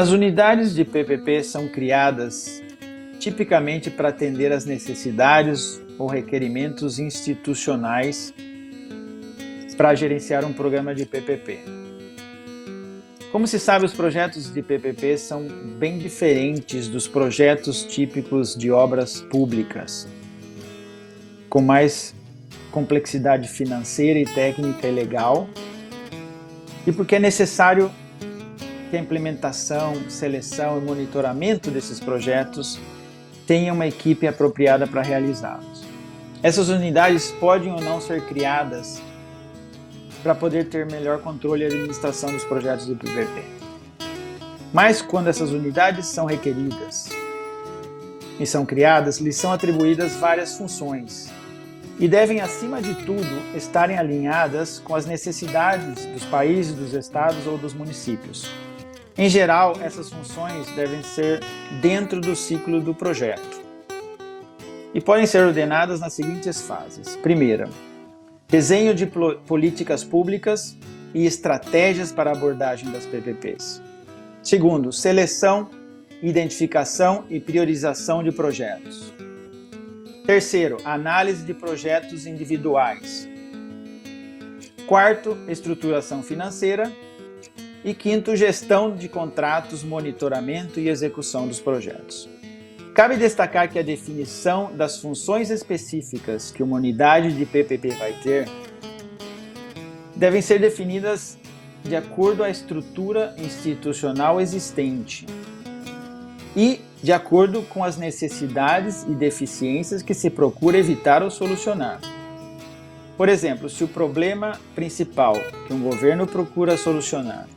As unidades de PPP são criadas tipicamente para atender às necessidades ou requerimentos institucionais para gerenciar um programa de PPP. Como se sabe, os projetos de PPP são bem diferentes dos projetos típicos de obras públicas, com mais complexidade financeira e técnica e legal, e porque é necessário que a implementação, seleção e monitoramento desses projetos tenha uma equipe apropriada para realizá-los. Essas unidades podem ou não ser criadas para poder ter melhor controle e administração dos projetos de PPP. Mas quando essas unidades são requeridas e são criadas, lhes são atribuídas várias funções e devem, acima de tudo, estarem alinhadas com as necessidades dos países, dos estados ou dos municípios. Em geral, essas funções devem ser dentro do ciclo do projeto e podem ser ordenadas nas seguintes fases. Primeira, desenho de políticas públicas e estratégias para a abordagem das PPPs. Segundo, seleção, identificação e priorização de projetos. Terceiro, análise de projetos individuais. Quarto, estruturação financeira. E quinto, gestão de contratos, monitoramento e execução dos projetos. Cabe destacar que a definição das funções específicas que uma unidade de PPP vai ter devem ser definidas de acordo à estrutura institucional existente e de acordo com as necessidades e deficiências que se procura evitar ou solucionar. Por exemplo, se o problema principal que um governo procura solucionar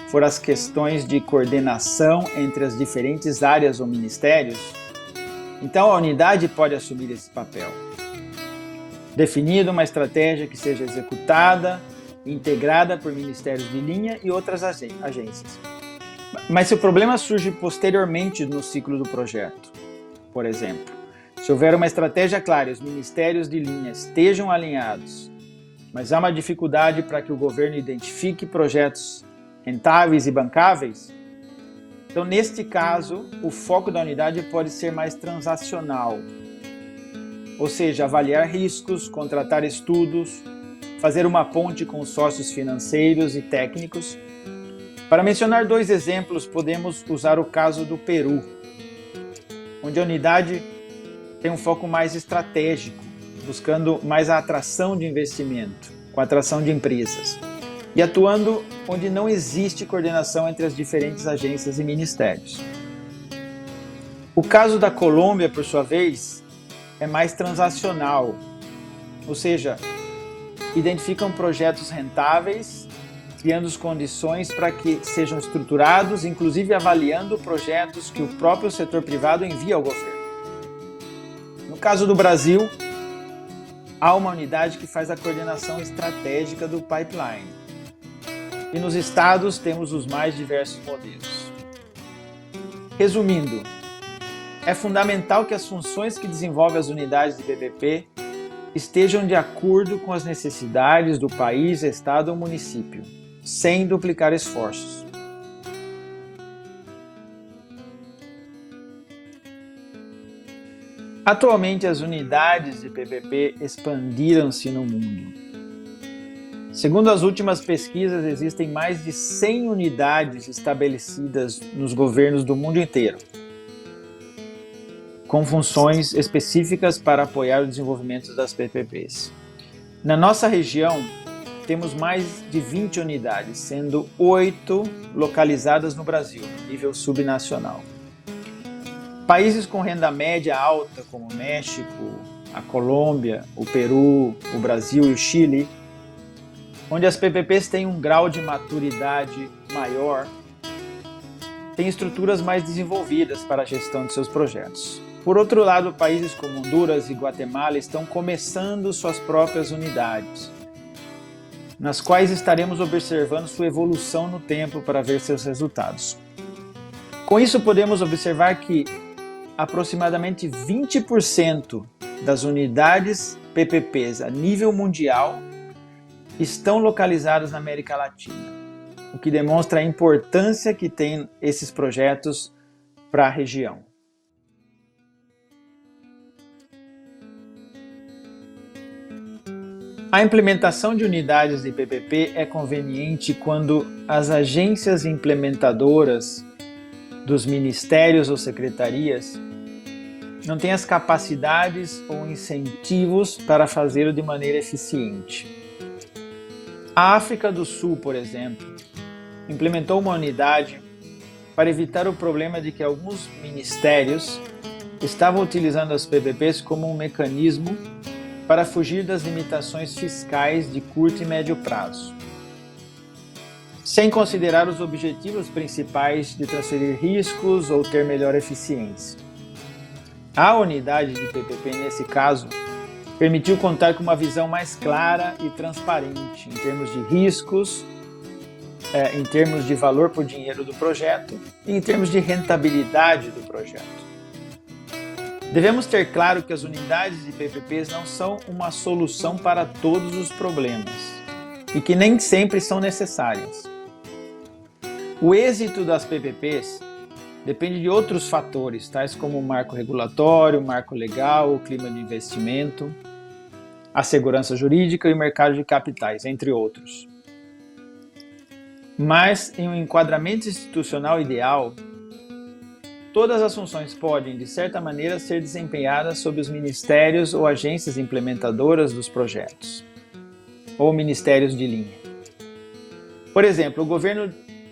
for as questões de coordenação entre as diferentes áreas ou ministérios, então a unidade pode assumir esse papel, definindo uma estratégia que seja executada e integrada por ministérios de linha e outras agências. Mas se o problema surge posteriormente no ciclo do projeto, por exemplo, se houver uma estratégia clara e os ministérios de linha estejam alinhados, mas há uma dificuldade para que o governo identifique projetos rentáveis e bancáveis, então neste caso o foco da unidade pode ser mais transacional, ou seja, avaliar riscos, contratar estudos, fazer uma ponte com sócios financeiros e técnicos. Para mencionar dois exemplos, podemos usar o caso do Peru, onde a unidade tem um foco mais estratégico, buscando mais a atração de investimento, com a atração de empresas, e atuando onde não existe coordenação entre as diferentes agências e ministérios. O caso da Colômbia, por sua vez, é mais transacional, ou seja, identificam projetos rentáveis, criando as condições para que sejam estruturados, inclusive avaliando projetos que o próprio setor privado envia ao governo. No caso do Brasil, há uma unidade que faz a coordenação estratégica do pipeline. E nos estados temos os mais diversos modelos. Resumindo, é fundamental que as funções que desenvolvem as unidades de PPP estejam de acordo com as necessidades do país, estado ou município, sem duplicar esforços. Atualmente, as unidades de PPP expandiram-se no mundo. Segundo as últimas pesquisas, existem mais de 100 unidades estabelecidas nos governos do mundo inteiro, com funções específicas para apoiar o desenvolvimento das PPPs. Na nossa região, temos mais de 20 unidades, sendo 8 localizadas no Brasil, nível subnacional. Países com renda média alta, como o México, a Colômbia, o Peru, o Brasil e o Chile, onde as PPPs têm um grau de maturidade maior, têm estruturas mais desenvolvidas para a gestão de seus projetos. Por outro lado, países como Honduras e Guatemala estão começando suas próprias unidades, nas quais estaremos observando sua evolução no tempo para ver seus resultados. Com isso, podemos observar que aproximadamente 20% das unidades PPPs a nível mundial estão localizadas na América Latina. o que demonstra a importância que tem esses projetos para a região. A implementação de unidades de PPP é conveniente quando as agências implementadoras dos ministérios ou secretarias não têm as capacidades ou incentivos para fazê-lo de maneira eficiente. A África do Sul, por exemplo, implementou uma unidade para evitar o problema de que alguns ministérios estavam utilizando as PPPs como um mecanismo para fugir das limitações fiscais de curto e médio prazo, sem considerar os objetivos principais de transferir riscos ou ter melhor eficiência. A unidade de PPP, nesse caso, permitiu contar com uma visão mais clara e transparente em termos de riscos, em termos de valor por dinheiro do projeto e em termos de rentabilidade do projeto. Devemos ter claro que as unidades de PPPs não são uma solução para todos os problemas e que nem sempre são necessárias. O êxito das PPPs depende de outros fatores, tais como o marco regulatório, o marco legal, o clima de investimento, a segurança jurídica e o mercado de capitais, entre outros. Mas, em um enquadramento institucional ideal, todas as funções podem, de certa maneira, ser desempenhadas sob os ministérios ou agências implementadoras dos projetos, ou ministérios de linha. Por exemplo, o governo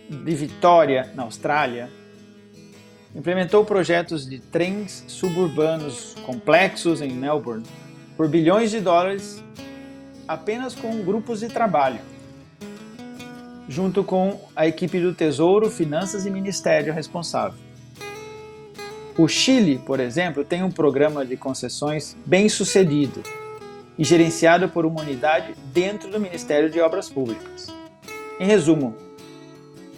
de Vitória, na Austrália, implementou projetos de trens suburbanos complexos em Melbourne por bilhões de dólares apenas com grupos de trabalho, junto com a equipe do Tesouro, Finanças e Ministério responsável. O Chile, por exemplo, tem um programa de concessões bem sucedido e gerenciado por uma unidade dentro do Ministério de Obras Públicas. Em resumo,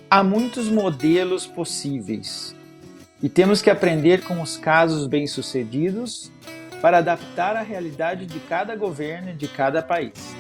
há muitos modelos possíveis e temos que aprender com os casos bem-sucedidos para adaptar a realidade de cada governo e de cada país.